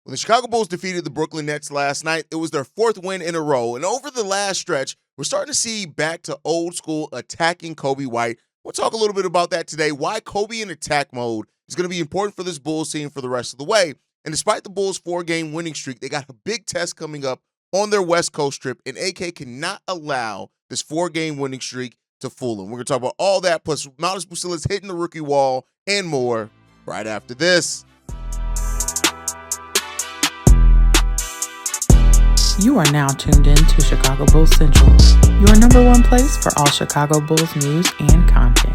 When the Chicago Bulls defeated the Brooklyn Nets last night, it was their fourth win in a row. And over the last stretch, we're starting to see back to old school attacking Coby White. We'll talk a little bit about that today, why Coby in attack mode is going to be important for this Bulls team for the rest of the way. And despite the Bulls' 4-game winning streak, they got a big test coming up on their West Coast trip, and AK cannot allow this 4-game winning streak to fool them. We're going to talk about all that, plus Matas Buzelis hitting the rookie wall and more right after this. You are now tuned in to Chicago Bulls Central, your number one place for all Chicago Bulls news and content.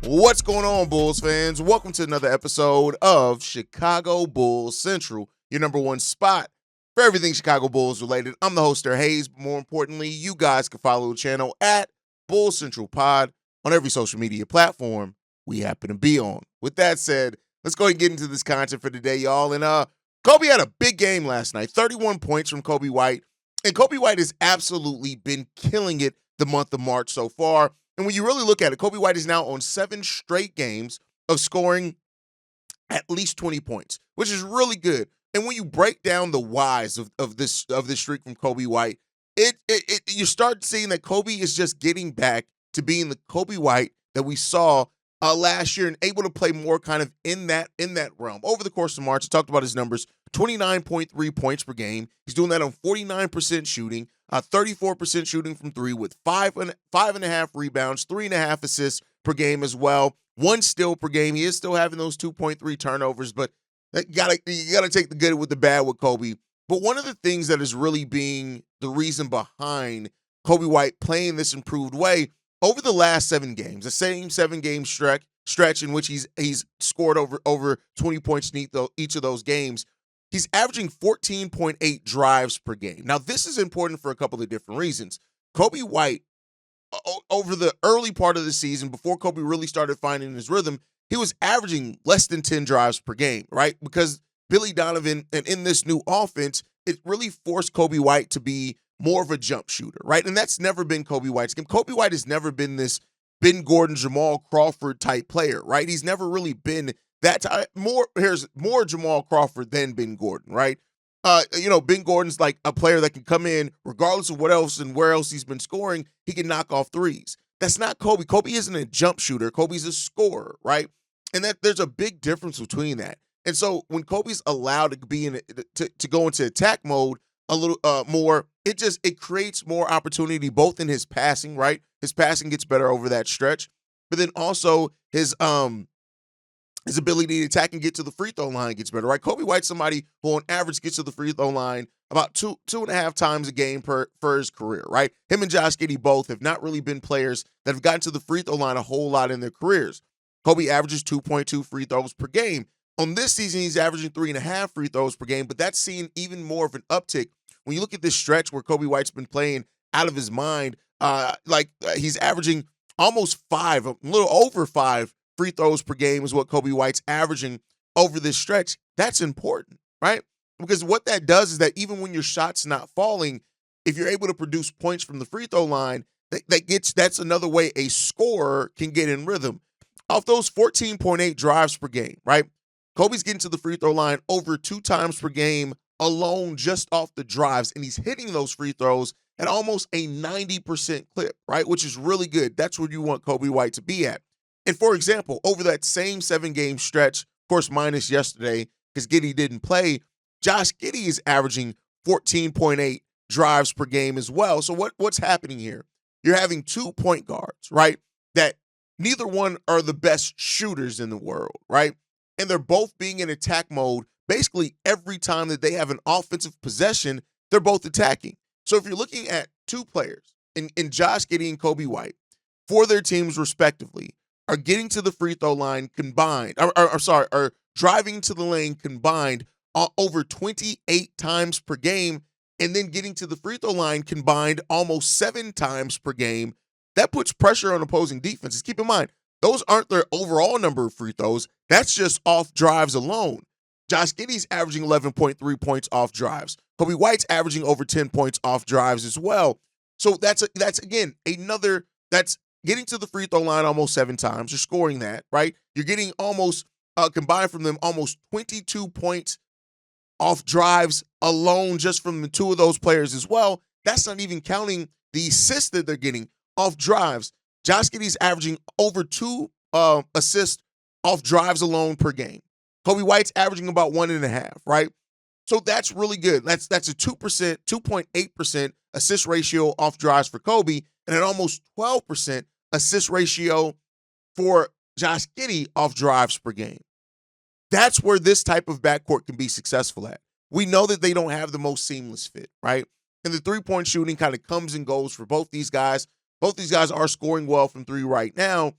What's going on, Bulls fans? Welcome to another episode of Chicago Bulls Central, your number one spot for everything Chicago Bulls related. I'm the host there, Haize, but more importantly, you guys can follow the channel at Bulls Central Pod on every social media platform we happen to be on. With that said, let's go ahead and get into this content for today, y'all. And Coby had a big game last night, 31 points from Coby White. And Coby White has absolutely been killing it the month of March so far. And when you really look at it, Coby White is now on 7 straight games of scoring at least 20 points, which is really good. And when you break down the whys of this streak from Coby White, you start seeing that Coby is just getting back to being the Coby White that we saw last year and able to play more kind of in that realm. Over the course of March, I talked about his numbers, 29.3 points per game. He's doing that on 49% shooting. 34% shooting from three with five and a half rebounds, 3.5 assists per game as well. 1 steal per game. He is still having those 2.3 turnovers, but you gotta take the good with the bad with Coby. But one of the things that is really being the reason behind Coby White playing this improved way over the last 7 games, the same 7-game stretch in which he's scored over 20 points in each of those games. He's averaging 14.8 drives per game. Now, this is important for a couple of different reasons. Coby White, over the early part of the season, before Coby really started finding his rhythm, he was averaging less than 10 drives per game, right? Because Billy Donovan, and in this new offense, it really forced Coby White to be more of a jump shooter, right? And that's never been Coby White's game. Coby White has never been this Ben Gordon, Jamal Crawford type player, right? He's never really been that time. Here's more Jamal Crawford than Ben Gordon, right? Ben Gordon's like a player that can come in regardless of what else and where else he's been scoring. He can knock off threes. That's not Coby. Coby isn't a jump shooter. Coby's a scorer, right? And that there's a big difference between that. And so when Coby's allowed to be to go into attack mode a little more, it creates more opportunity both in his passing, right? His passing gets better over that stretch, but then also his ability to attack and get to the free throw line gets better, right? Coby White's somebody who on average gets to the free throw line about two and a half times a game for his career, right? Him and Josh Giddey both have not really been players that have gotten to the free throw line a whole lot in their careers. Coby averages 2.2 free throws per game. On this season, he's averaging 3.5 free throws per game, but that's seeing even more of an uptick. When you look at this stretch where Coby White's been playing out of his mind, he's averaging almost 5, a little over 5 free throws per game is what Coby White's averaging over this stretch. That's important, right? Because what that does is that even when your shot's not falling, if you're able to produce points from the free throw line, that's another way a scorer can get in rhythm. Off those 14.8 drives per game, right? Coby's getting to the free throw line over 2 times per game alone just off the drives, and he's hitting those free throws at almost a 90% clip, right? Which is really good. That's where you want Coby White to be at. And for example, over that same 7-game stretch, of course, minus yesterday, because Giddey didn't play, Josh Giddey is averaging 14.8 drives per game as well. So what's happening here? You're having 2 point guards, right? That neither one are the best shooters in the world, right? And they're both being in attack mode basically every time that they have an offensive possession, they're both attacking. So if you're looking at 2 players in Josh Giddey and Coby White for their teams respectively, are getting to the free throw line combined, are driving to the lane combined over 28 times per game, and then getting to the free throw line combined almost 7 times per game, that puts pressure on opposing defenses. Keep in mind, those aren't their overall number of free throws. That's just off drives alone. Josh Giddey's averaging 11.3 points off drives. Coby White's averaging over 10 points off drives as well. So that's again another that's getting to the free throw line almost 7 times. You're scoring that, right? You're getting almost combined from them almost 22 points off drives alone just from the 2 of those players as well. That's not even counting the assists that they're getting off drives. Josh Giddey's averaging over 2 assists off drives alone per game. Coby White's averaging about 1.5, right? So that's really good. That's a 2.8% assist ratio off drives for Coby, and an almost 12% assist ratio for Josh Giddey off drives per game. That's where this type of backcourt can be successful at. We know that they don't have the most seamless fit, right? And the three-point shooting kind of comes and goes for both these guys. Both these guys are scoring well from 3 right now.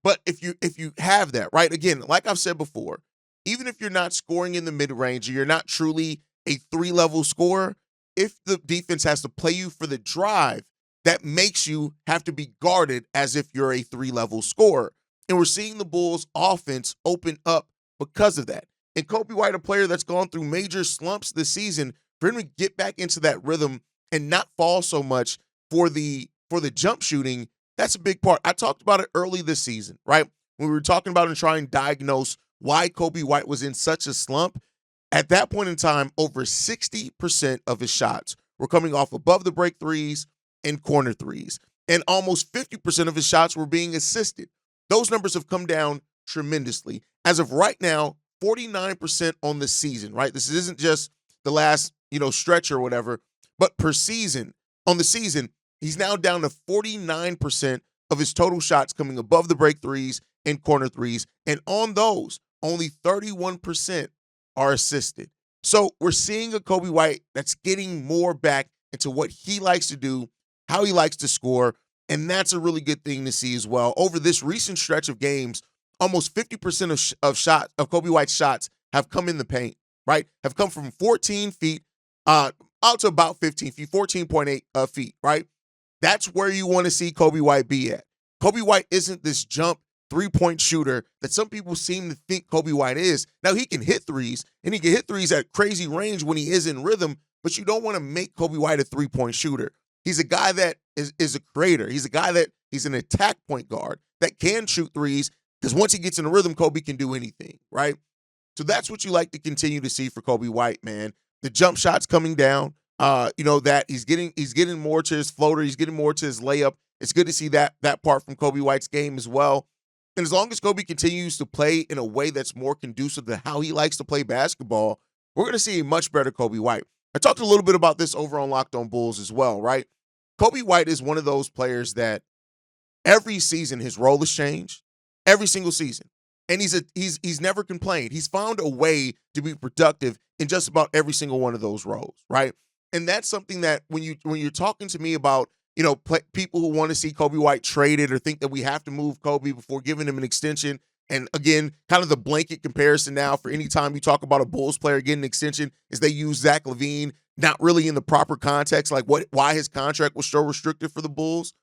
But if you have that, right? Again, like I've said before, even if you're not scoring in the mid-range, or you're not truly a 3-level scorer, if the defense has to play you for the drive, that makes you have to be guarded as if you're a 3-level scorer. And we're seeing the Bulls offense open up because of that. And Coby White, a player that's gone through major slumps this season, for him to get back into that rhythm and not fall so much for the jump shooting, that's a big part. I talked about it early this season, right? When we were talking about and trying to diagnose why Coby White was in such a slump. At that point in time, over 60% of his shots were coming off above the break threes and corner threes. And almost 50% of his shots were being assisted. Those numbers have come down tremendously. As of right now, 49% on the season, right? This isn't just the last, stretch or whatever, but per season, on the season, he's now down to 49% of his total shots coming above the break threes and corner threes. And on those, only 31% are assisted. So we're seeing a Coby White that's getting more back into what he likes to do, how he likes to score, and that's a really good thing to see as well. Over this recent stretch of games, almost 50% of Coby White's shots have come in the paint, right? Have come from 14 feet out to about 15 feet, 14.8 feet, right? That's where you want to see Coby White be at. Coby White isn't this jump 3-point shooter that some people seem to think Coby White is. Now, he can hit threes, and he can hit threes at crazy range when he is in rhythm, but you don't want to make Coby White a 3-point shooter. He's a guy that is a creator. He's a guy that he's an attack point guard that can shoot threes, because once he gets in a rhythm, Coby can do anything, right? So that's what you like to continue to see for Coby White, man. The jump shot's coming down. That he's getting more to his floater. He's getting more to his layup. It's good to see that part from Coby White's game as well. And as long as Coby continues to play in a way that's more conducive to how he likes to play basketball, we're going to see a much better Coby White. I talked a little bit about this over on Locked On Bulls as well, right? Coby White is one of those players that every season his role has changed, every single season. And he's never complained. He's found a way to be productive in just about every single one of those roles, right? And that's something that when you're talking to me about, people who want to see Coby White traded or think that we have to move Coby before giving him an extension. And again, kind of the blanket comparison now for any time you talk about a Bulls player getting an extension is they use Zach LaVine, not really in the proper context, like why his contract was so restricted for the Bulls.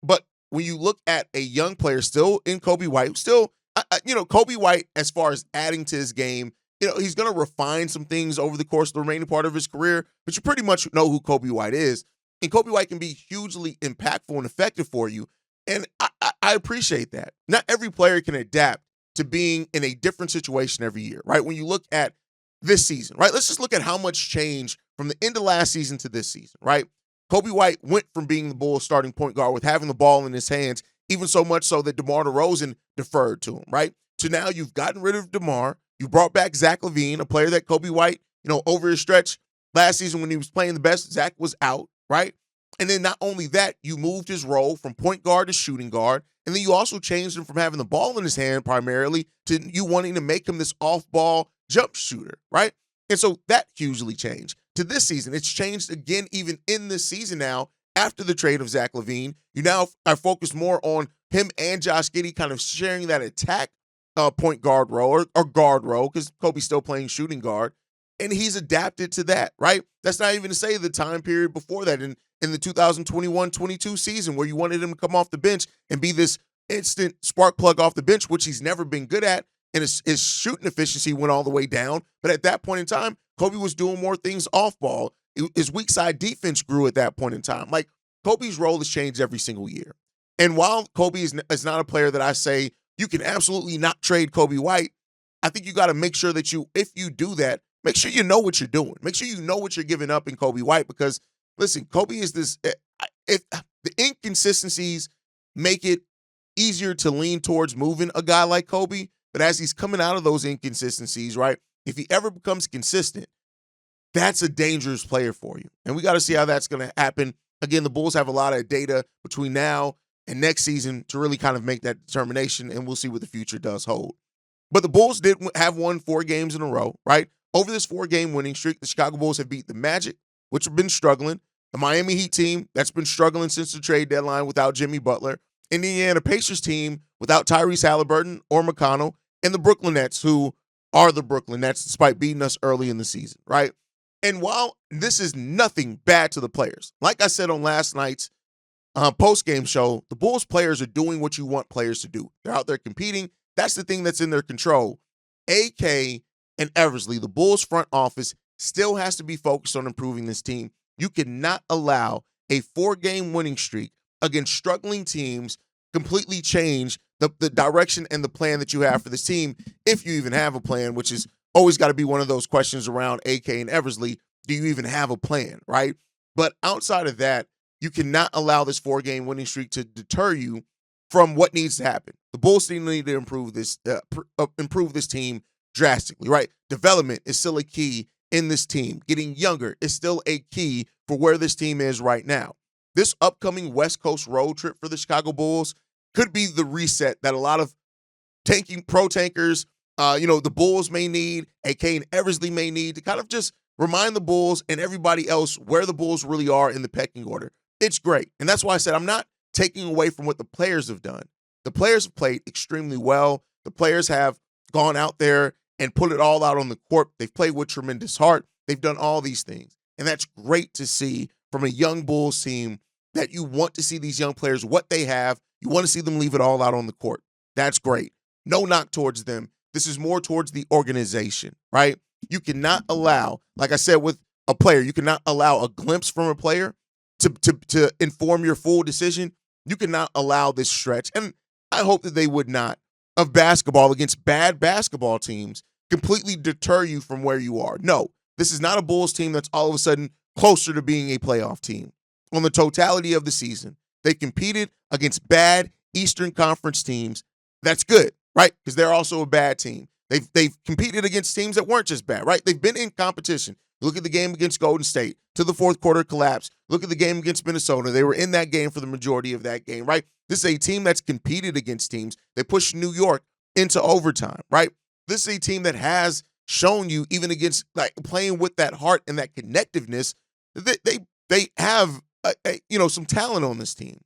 But when you look at a young player still in Coby White, Coby White, as far as adding to his game, he's going to refine some things over the course of the remaining part of his career, but you pretty much know who Coby White is. And Coby White can be hugely impactful and effective for you. And I appreciate that. Not every player can adapt to being in a different situation every year, right? When you look at this season, right? Let's just look at how much change from the end of last season to this season, right? Coby White went from being the Bulls starting point guard with having the ball in his hands, even so much so that DeMar DeRozan deferred to him, right? So now you've gotten rid of DeMar. You brought back Zach LaVine, a player that Coby White, over his stretch last season when he was playing the best, Zach was out, right? And then not only that, you moved his role from point guard to shooting guard. And then you also changed him from having the ball in his hand primarily to you wanting to make him this off-ball jump shooter, right? And so that hugely changed. To this season, it's changed again even in this season now after the trade of Zach LaVine. You now are focused more on him and Josh Giddey kind of sharing that attack point guard role or guard role because Coby's still playing shooting guard. And he's adapted to that, right? That's not even to say the time period before that in the 2021-22 season where you wanted him to come off the bench and be this instant spark plug off the bench, which he's never been good at. and his shooting efficiency went all the way down. But at that point in time, Coby was doing more things off ball. His weak side defense grew at that point in time. Like, Coby's role has changed every single year. And while Coby is not a player that I say you can absolutely not trade Coby White, I think you got to make sure that if you do that, make sure you know what you're doing. Make sure you know what you're giving up in Coby White, because, listen, Coby is this the inconsistencies make it easier to lean towards moving a guy like Coby, but as he's coming out of those inconsistencies, right, if he ever becomes consistent, that's a dangerous player for you. And we got to see how that's going to happen. Again, the Bulls have a lot of data between now and next season to really kind of make that determination, and we'll see what the future does hold. But the Bulls did have won 4 games in a row, right? Over this 4-game winning streak, the Chicago Bulls have beat the Magic, which have been struggling, the Miami Heat team, that's been struggling since the trade deadline without Jimmy Butler, and the Indiana Pacers team without Tyrese Halliburton or McConnell, and the Brooklyn Nets, who are the Brooklyn Nets despite beating us early in the season, right? And while this is nothing bad to the players, like I said on last night's post-game show, the Bulls players are doing what you want players to do. They're out there competing. That's the thing that's in their control. AK and Eversley, the Bulls front office, still has to be focused on improving this team. You cannot allow a 4-game winning streak against struggling teams completely change the direction and the plan that you have for this team, if you even have a plan, which is always got to be one of those questions around AK and Eversley. Do you even have a plan, right? But outside of that, you cannot allow this 4-game winning streak to deter you from what needs to happen. The Bulls need to improve this team drastically, right? Development is still a key in this team. Getting younger is still a key for where this team is right now. This upcoming West Coast road trip for the Chicago Bulls could be the reset that a lot of pro tankers, the Bulls may need, AK and Eversley may need, to kind of just remind the Bulls and everybody else where the Bulls really are in the pecking order. It's great. And that's why I said I'm not taking away from what the players have done. The players have played extremely well. The players have gone out there and put it all out on the court. They've played with tremendous heart. They've done all these things. And that's great to see from a young Bulls team, that you want to see these young players, what they have. You want to see them leave it all out on the court. That's great. No knock towards them. This is more towards the organization, right? You cannot allow, like I said with a player, you cannot allow a glimpse from a player to inform your full decision. You cannot allow this stretch, and I hope that they would not, of basketball against bad basketball teams completely deter you from where you are. No, this is not a Bulls team that's all of a sudden closer to being a playoff team. On the totality of the season, they competed against bad Eastern Conference teams. That's good, right? Because they're also a bad team. They've competed against teams that weren't just bad, right? They've been in competition. Look at the game against Golden State to the fourth quarter collapse. Look at the game against Minnesota. They were in that game for the majority of that game, right? This is a team that's competed against teams. They pushed New York into overtime, right? This is a team that has shown you, even against like playing with that heart and that connectiveness, they have some talent on this team.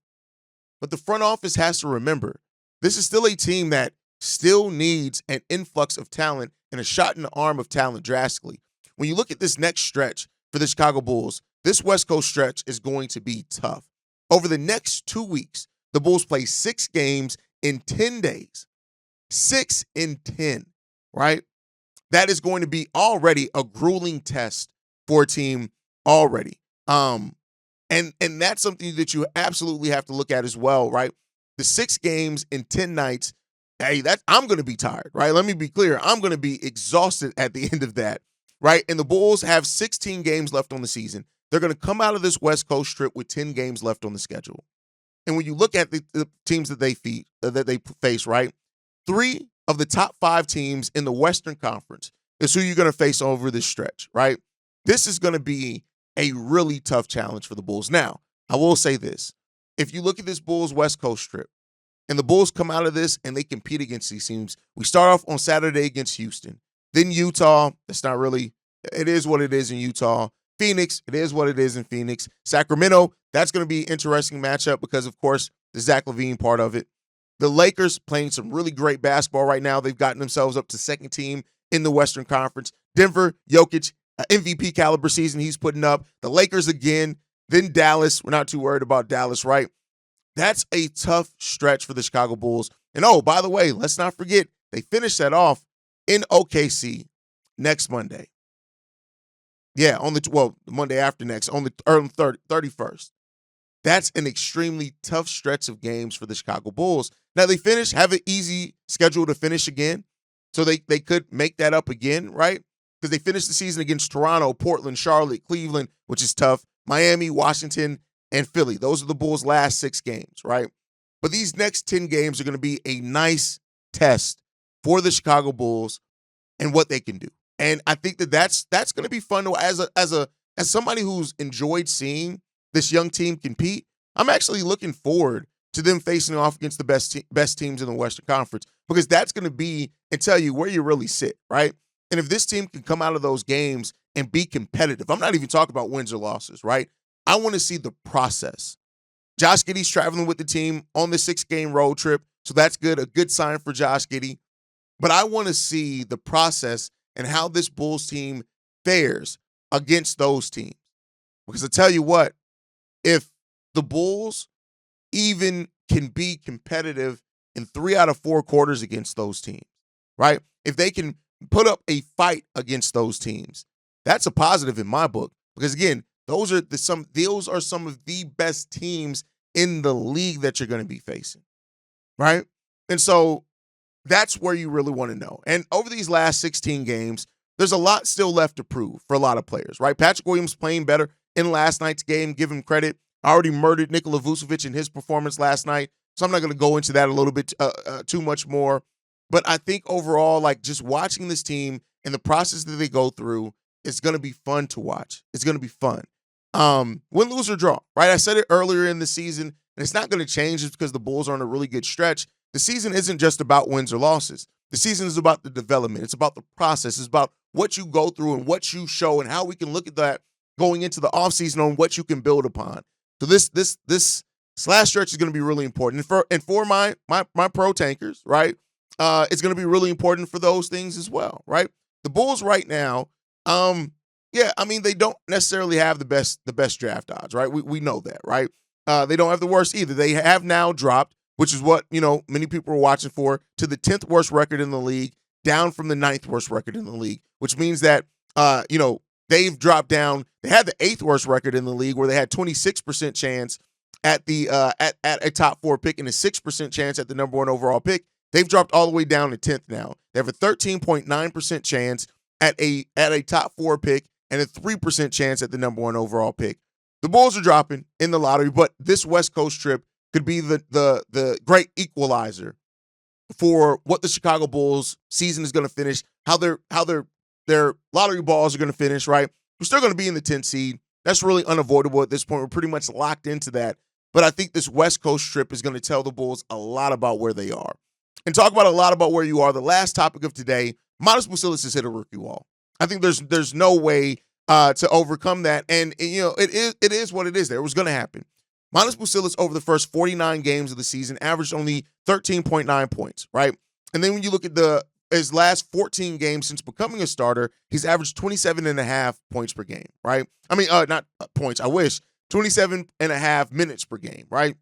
But the front office has to remember, this is still a team that still needs an influx of talent and a shot in the arm of talent drastically. When you look at this next stretch for the Chicago Bulls, this West Coast stretch is going to be tough. Over the next 2 weeks, the Bulls play 6 games in 10 days. 6 in 10, right? That is going to be already a grueling test for a team already. And that's something that you absolutely have to look at as well, right? The 6 games in 10 nights, hey, I'm going to be tired, right? Let me be clear. I'm going to be exhausted at the end of that, right? And the Bulls have 16 games left on the season. They're going to come out of this West Coast trip with 10 games left on the schedule. And when you look at the teams that they face, right? 3 of the top 5 teams in the Western Conference is who you're going to face over this stretch, right? This is going to be a really tough challenge for the Bulls. Now, I will say this. If you look at this Bulls West Coast trip, and the Bulls come out of this and they compete against these teams, we start off on Saturday against Houston. Then Utah, that's not really, it is what it is in Utah. Phoenix, it is what it is in Phoenix. Sacramento, that's going to be an interesting matchup because, of course, the Zach LaVine part of it. The Lakers playing some really great basketball right now. They've gotten themselves up to second team in the Western Conference. Denver, Jokic, MVP caliber season he's putting up. The Lakers again, then Dallas. We're not too worried about Dallas, right? That's a tough stretch for the Chicago Bulls. And oh, by the way, let's not forget They finish that off in OKC next Monday. Yeah, the Monday after next, on the 31st. That's an extremely tough stretch of games for the Chicago Bulls. Now they have an easy schedule to finish again, so they could make that up again, right? Because they finished the season against Toronto, Portland, Charlotte, Cleveland, which is tough, Miami, Washington, and Philly. Those are the Bulls' last 6 games, right? But these next 10 games are going to be a nice test for the Chicago Bulls and what they can do. And I think that's going to be fun as somebody who's enjoyed seeing this young team compete. I'm actually looking forward to them facing off against the best teams in the Western Conference, because that's going to be and tell you where you really sit, right? And if this team can come out of those games and be competitive, I'm not even talking about wins or losses, right? I want to see the process. Josh Giddey's traveling with the team on the 6-game road trip, so that's good, a good sign for Josh Giddey. But I want to see the process and how this Bulls team fares against those teams. Because I tell you what, if the Bulls even can be competitive in 3 out of 4 quarters against those teams, right? If they can put up a fight against those teams, that's a positive in my book. Because again, those are some of the best teams in the league that you're going to be facing, right? And so that's where you really want to know. And over these last 16 games, there's a lot still left to prove for a lot of players, right? Patrick Williams playing better in last night's game, give him credit. I already murdered Nikola Vucevic in his performance last night, so I'm not going to go into that a little bit too much more. But I think overall, like, just watching this team and the process that they go through, it's going to be fun to watch. It's going to be fun. Win, lose, or draw, right? I said it earlier in the season, and it's not going to change just because the Bulls are on a really good stretch. The season isn't just about wins or losses. The season is about the development. It's about the process. It's about what you go through and what you show and how we can look at that going into the offseason on what you can build upon. So this slash stretch is going to be really important. And for my pro tankers, right, it's going to be really important for those things as well, right? The Bulls right now, they don't necessarily have the best draft odds, right? We know that, right? They don't have the worst either. They have now dropped, which is what, many people are watching for, to the 10th worst record in the league, down from the 9th worst record in the league, which means that, they've dropped down. They had the 8th worst record in the league, where they had 26% chance at the at a top 4 pick and a 6% chance at the number 1 overall pick. They've dropped all the way down to 10th now. They have a 13.9% chance at a top 4 pick and a 3% chance at the number 1 overall pick. The Bulls are dropping in the lottery, but this West Coast trip could be the great equalizer for what the Chicago Bulls season is going to finish, how their lottery balls are going to finish, right? We're still going to be in the 10th seed. That's really unavoidable at this point. We're pretty much locked into that. But I think this West Coast trip is going to tell the Bulls a lot about where they are. And talk about a lot about where you are. The last topic of today, Matas Buzelis has hit a rookie wall. I think there's no way to overcome that. And it is what it is. It was going to happen. Matas Buzelis over the first 49 games of the season averaged only 13.9 points, right? And then when you look at his last 14 games since becoming a starter, he's averaged 27.5 points per game, right? I mean, not points, I wish. 27.5 minutes per game, right?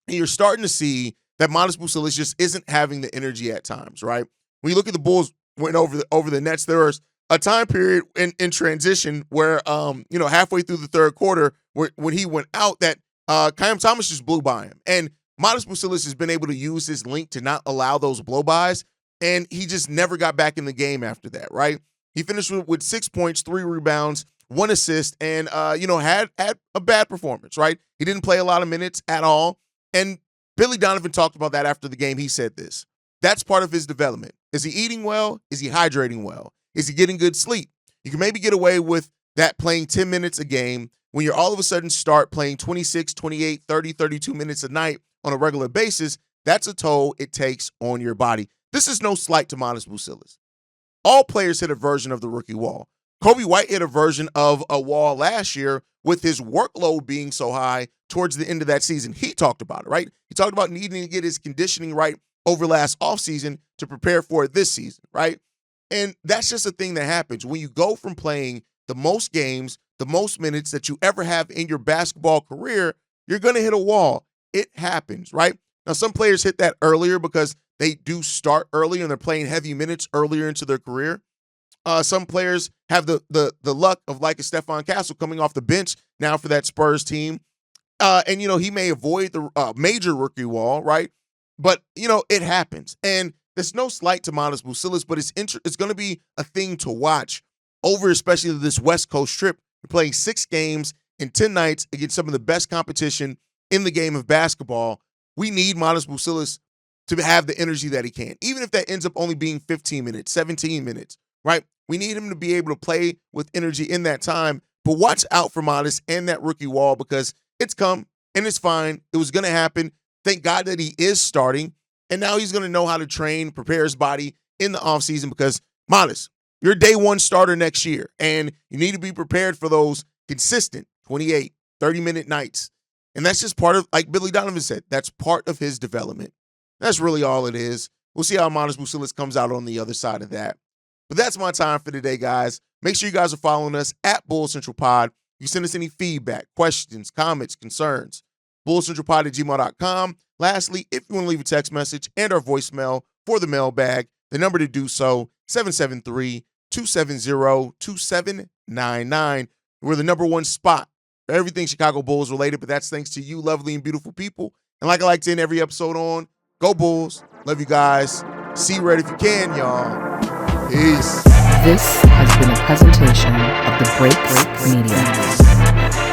And you're starting to see that Matas Buzelis just isn't having the energy at times, right? When you look at the Bulls went over the Nets, there was a time period in transition where, halfway through the third quarter, when he went out, that Cam Thomas just blew by him. And Matas Buzelis has been able to use his length to not allow those blow-bys, and he just never got back in the game after that, right? He finished with 6 points, 3 rebounds, 1 assist, and, had a bad performance, right? He didn't play a lot of minutes at all. And Billy Donovan talked about that after the game. He said this. That's part of his development. Is he eating well? Is he hydrating well? Is he getting good sleep? You can maybe get away with that playing 10 minutes a game when you're all of a sudden start playing 26, 28, 30, 32 minutes a night on a regular basis. That's a toll it takes on your body. This is no slight to Matas Buzelis. All players hit a version of the rookie wall. Coby White hit a version of a wall last year with his workload being so high towards the end of that season. He talked about it, right? He talked about needing to get his conditioning right over last offseason to prepare for it this season, right? And that's just a thing that happens. When you go from playing the most games, the most minutes that you ever have in your basketball career, you're going to hit a wall. It happens, right? Now, some players hit that earlier because they do start early and they're playing heavy minutes earlier into their career. Some players have the luck of like a Stephon Castle coming off the bench now for that Spurs team. And, he may avoid the major rookie wall, right? But, it happens. And there's no slight to Matas Buzelis, but it's going to be a thing to watch over especially this West Coast trip. You're playing 6 games in 10 nights against some of the best competition in the game of basketball. We need Matas Buzelis to have the energy that he can, even if that ends up only being 15 minutes, 17 minutes, right? We need him to be able to play with energy in that time. But watch out for Matas and that rookie wall because it's come and it's fine. It was going to happen. Thank God that he is starting. And now he's going to know how to train, prepare his body in the offseason because, Matas, you're a day 1 starter next year. And you need to be prepared for those consistent 28, 30-minute nights. And that's just part of, like Billy Donovan said, that's part of his development. That's really all it is. We'll see how Matas Buzelis comes out on the other side of that. But that's my time for today, guys. Make sure you guys are following us at Bull Central Pod. You send us any feedback, questions, comments, concerns. BullCentralPod@gmail.com. Lastly, if you want to leave a text message and our voicemail for the mailbag, the number to do so, 773-270-2799. We're the number 1 spot for everything Chicago Bulls related, but that's thanks to you lovely and beautiful people. And like I like to end every episode on, go Bulls. Love you guys. See red if you can, y'all. Peace. This has been a presentation of the Break Media.